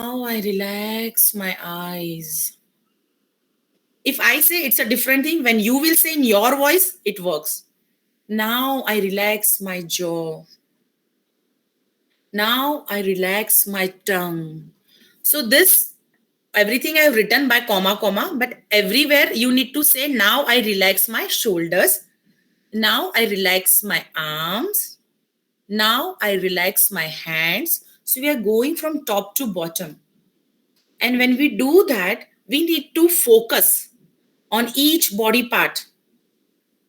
Now I relax my eyes. If I say it's a different thing, when you will say in your voice, it works. Now I relax my jaw. Now I relax my tongue. So this, everything I have written by comma, but everywhere you need to say, now I relax my shoulders. Now I relax my arms. Now I relax my hands. So we are going from top to bottom. And when we do that, we need to focus on each body part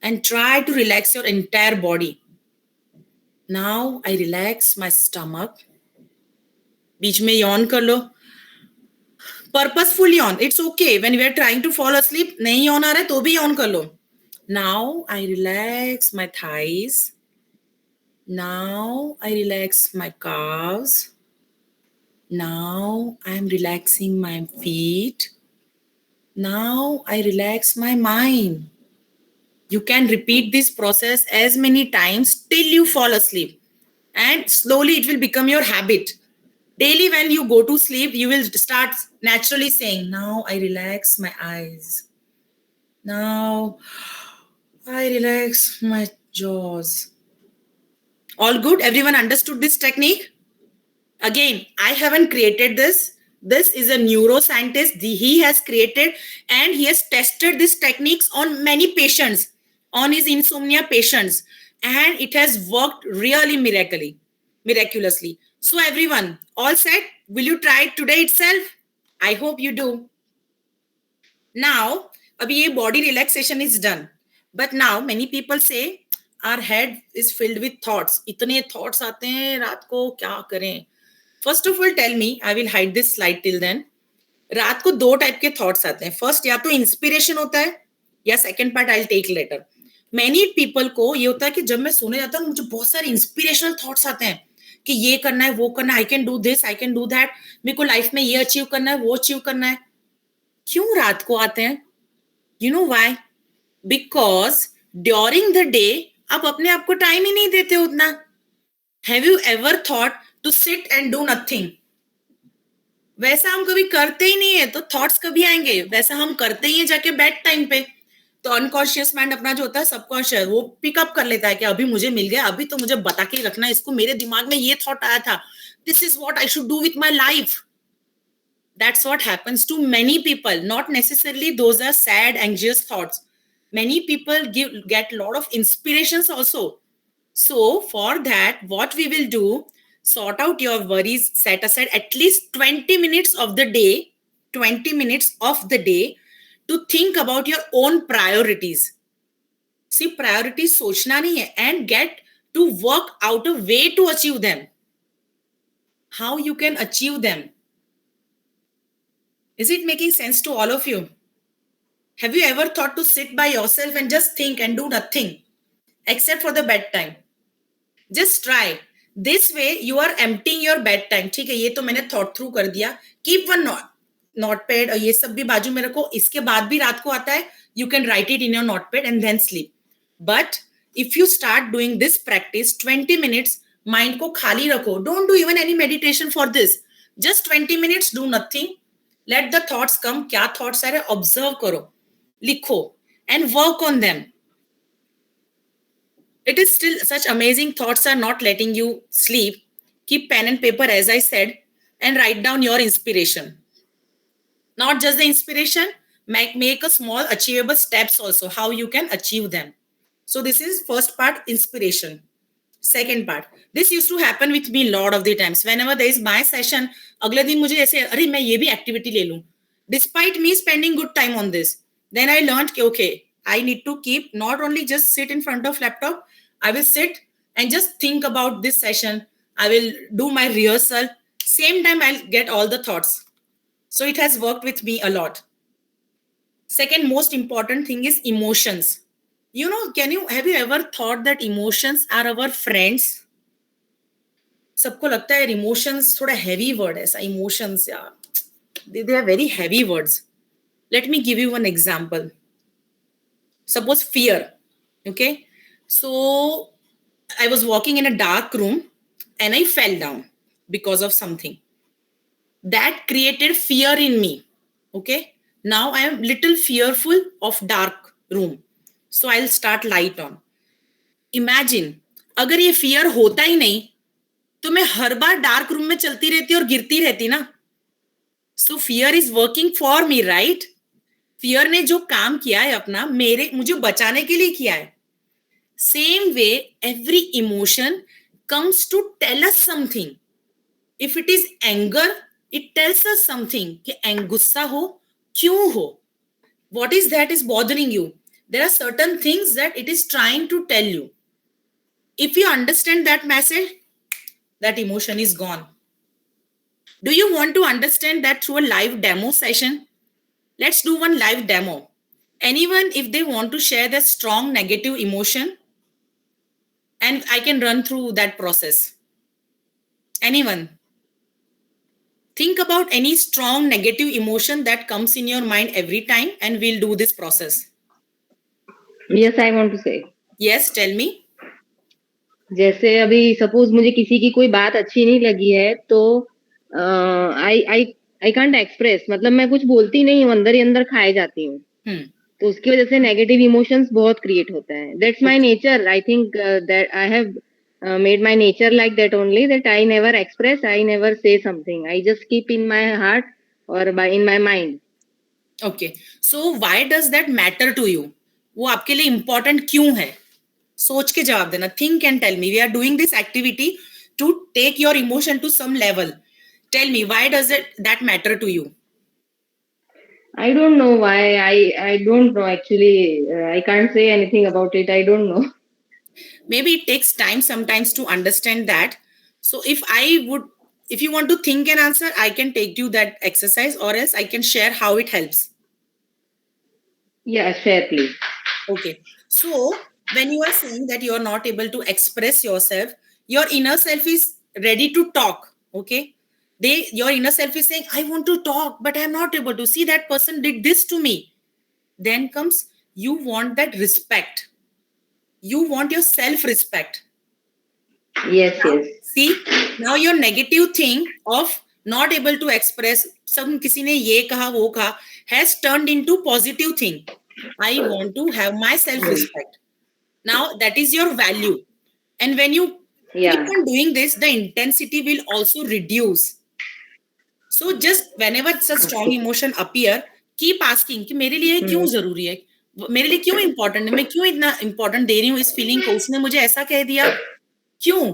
and try to relax your entire body. Now I relax my stomach. बीच में yawn कर लो. Purposeful yawn. It's okay. When we are trying to fall asleep, नहीं yawn आ रहा है तो भी yawn कर लो. Now I relax my thighs. Now I relax my calves. Now I am relaxing my feet. Now I relax my mind. You can repeat this process as many times till you fall asleep. And slowly it will become your habit. Daily when you go to sleep, you will start naturally saying, now I relax my eyes. Now I relax my jaws. All good? Everyone understood this technique? Again, I haven't created this. This is a neuroscientist. He has created and he has tested these techniques on many patients, on his insomnia patients, and it has worked really miraculously. So everyone, all set? Will you try it today itself? I hope you do. Now, abhi ye body relaxation is done. But now many people say our head is filled with thoughts. इतने thoughts आते हैं रात को क्या करें? First of all, tell me, I will hide this slide till then. रात को दो टाइप के थॉट्स आते हैं. फर्स्ट या तो इंस्पिरेशन होता है या second part I take later. Many people को ये होता है कि जब मैं सोने जाता हूँ मुझे बहुत सारे इंस्पिरेशनल थॉट्स आते हैं कि ये करना है वो करना है, I can do this, I can do that, मेरे को लाइफ में ये अचीव करना है वो अचीव करना है. क्यों रात को आते हैं? You know why? Because during the day आप अपने आप को टाइम ही नहीं देते उतना. Have you ever thought to sit and do nothing? वैसा हम कभी करते ही नहीं है तो थॉट्स कभी आएंगे? वैसा हम करते ही है जाके बेड टाइम पे. तो अनकॉन्शियस माइंड अपना जो होता है सबकॉन्शियस वो पिकअप कर लेता है कि अभी मुझे मिल गया, अभी तो मुझे बता के रखना है इसको, मेरे दिमाग में ये थॉट आया था, this is what I should do with my life. That's what happens to many people. Not necessarily those are sad, anxious thoughts. Many people get a lot of inspirations also. So for that, what we will do, sort out your worries, set aside at least 20 minutes of the day, 20 minutes of the day to think about your own priorities. See, priorities sochna nahi hai, and get to work out a way to achieve them. How you can achieve them. Is it making sense to all of you? Have you ever thought to sit by yourself and just think and do nothing except for the bedtime? Just try. This way you are emptying your bedtime. ठीक है, ये तो मैंने thought through कर दिया. Keep one notepad और ये सब भी बाजू में रखो. इसके बाद भी रात को आता है, you can write it in your notepad and then sleep. But if you start doing this practice 20 minutes, mind को खाली रखो. Don't do even any meditation for this. Just 20 minutes, do nothing. Let the thoughts come. क्या thoughts आ रहे हैं observe करो, लिखो and work on them. It is still such amazing thoughts are not letting you sleep. Keep pen and paper as I said and write down your inspiration. Not just the inspiration, make a small achievable steps also how you can achieve them. So this is first part, inspiration. Second part, this used to happen with me a lot of the times. Whenever there is my session, अगले दिन मुझे ऐसे अरे मैं ये भी activity ले लूं. Despite me spending good time on this, then I learned कि okay, I need to keep not only just sit in front of laptop, I will sit and just think about this session. I will do my rehearsal. Same time I'll get all the thoughts. So it has worked with me a lot. Second most important thing is emotions. You know, have you ever thought that emotions are our friends? सबको लगता है emotions थोड़ा heavy word है, ऐसा emotions यार, they are very heavy words. Let me give you one example. Suppose fear. Okay, so I was walking in a dark room and I fell down because of something. that created fear in me. Okay, now I am little fearful of dark room, so I'll start light on. Imagine, अगर ये fear होता ही नहीं तो मैं हर बार dark room में चलती रहती और गिरती रहती ना. सो fear is working for me, right? Fear ने जो काम किया है अपना मुझे बचाने के लिए किया है. Same way every emotion comes to tell us something. If it is anger, it tells us something कि गुस्सा हो, क्यों हो, what is that is bothering you. There are certain things that it is trying to tell you. If you understand that message, that emotion is gone. Do you want to understand that through a live demo session? Let's do one live demo. Anyone, if they want to share their strong negative emotion, and I can run through that process. Anyone? Think about any strong negative emotion that comes in your mind every time, and we'll do this process. Yes, I want to say. Yes, tell me. जैसे अभी suppose मुझे किसी की कोई बात अच्छी नहीं लगी है तो आई आई आई कांट एक्सप्रेस, मतलब मैं कुछ बोलती नहीं हूँ, अंदर ही अंदर खाए जाती हूँ. तो उसकी वजह से नेगेटिव इमोशंस बहुत क्रिएट होता है. That's my nature. I think that I have made my nature like that only, that I never express, I never say something, I just keep in my heart or in my mind. Okay, so why does that matter to you? वो आपके लिए important क्यों है? सोच के जवाब देना. Think and tell me. We are doing this activity to take your emotion to some level. Tell me, why does that matter to you? I don't know why. I don't know actually. I can't say anything about it. I don't know. Maybe it takes time sometimes to understand that. So if you want to think and answer, I can take you that exercise, or else I can share how it helps. Yeah, share please. Okay. So when you are saying that you are not able to express yourself, your inner self is ready to talk. Okay. Your inner self is saying, I want to talk, but I'm not able to. See, that person did this to me. Then comes, you want that respect. You want your self-respect. Yes, Now, yes. see, now your negative thing of not able to express, सब किसी ने ये कहा वो कहा, has turned into positive thing. I want to have my self-respect. Now that is your value. And when you keep on doing this, the intensity will also reduce. So just whenever such strong emotion appear, keep asking कि मेरे लिए क्यों जरूरी है, मेरे लिए क्यों important है, मैं क्यों इतना important दे रही हूँ इस feeling को, उसने मुझे ऐसा कह दिया, क्यों?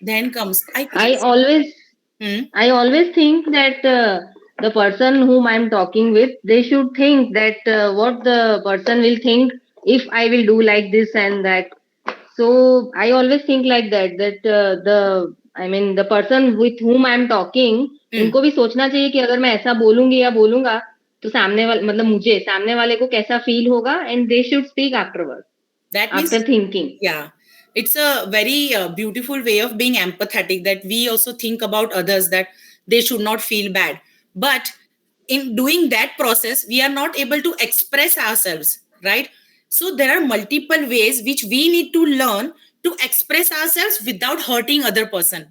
Then comes I always think that the person whom I'm talking with, they should think that what the person will think if I will do like this and that. So I always think like that, that the person with whom I'm talking, उनको भी सोचना चाहिए कि अगर मैं ऐसा बोलूंगी या बोलूंगा तो सामने वाले, मतलब मुझे सामने वाले को कैसा फील होगा, and they should speak afterwards. That means, after thinking. Yeah, it's a very beautiful way of being empathetic, that we also think about others, that they should not feel bad. But in doing that process, we are not able to express ourselves, right? So there are multiple ways which we need to learn to express ourselves without hurting other person.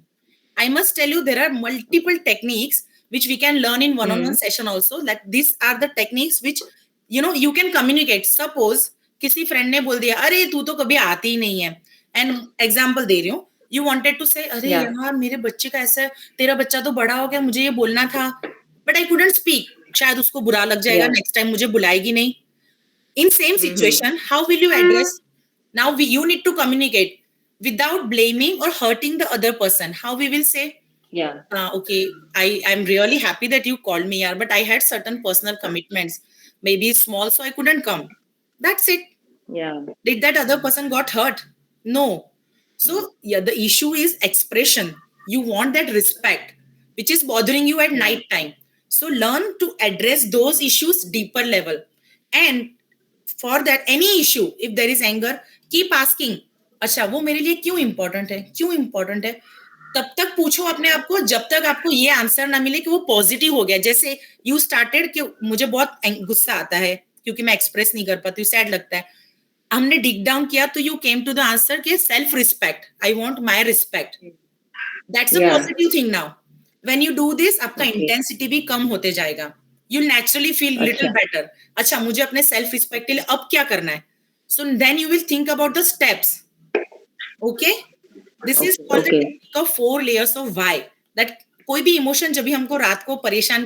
I must tell you, there are multiple techniques which we can learn in one-on-one session also. That these are the techniques which you can communicate. Suppose किसी friend ने बोल दिया, अरे तू तो कभी आती ही नहीं है, एंड एग्जाम्पल दे रही हूँ, यू वांटेड टू से, अरे यार मेरे बच्चे का ऐसा, तेरा बच्चा तो बड़ा हो गया, मुझे ये बोलना था, बट आई कुडंट स्पीक, शायद उसको बुरा लग जाएगा, नेक्स्ट टाइम मुझे बुलाएगी नहीं. In same situation, how will you address? Now you need to communicate without blaming or hurting the other person. How we will say, okay, I'm really happy that you called me, but I had certain personal commitments, maybe small, so I couldn't come. That's it. Did that other person got hurt? No. So the issue is expression. You want that respect, which is bothering you at night time. So learn to address those issues deeper level. And for that, any issue, if there is anger, keep asking, अच्छा वो मेरे लिए क्यों important है, क्यों important है, तब तक पूछो अपने आप को जब तक आपको ये आंसर ना मिले कि वो पॉजिटिव हो गया. जैसे यू स्टार्टेड कि मुझे बहुत गुस्सा आता है क्योंकि मैं एक्सप्रेस नहीं कर पाती हूँ, सैड लगता है, हमने डिग डाउन किया तो you came to the answer कि self respect, I want my respect. That's a positive thing. Now when you do this आपका Okay. इंटेंसिटी भी कम होते जाएगा. यू नेचुरली फील लिटिल अच्छा. बेटर. अच्छा, मुझे अपने सेल्फ रिस्पेक्ट के लिए अब क्या करना है? So then you will think about the steps. Okay, this is Okay. Called the Okay. Technique of 4 layers ऑफ व्हाई. दैट कोई भी इमोशन जब भी हमको रात को परेशान कर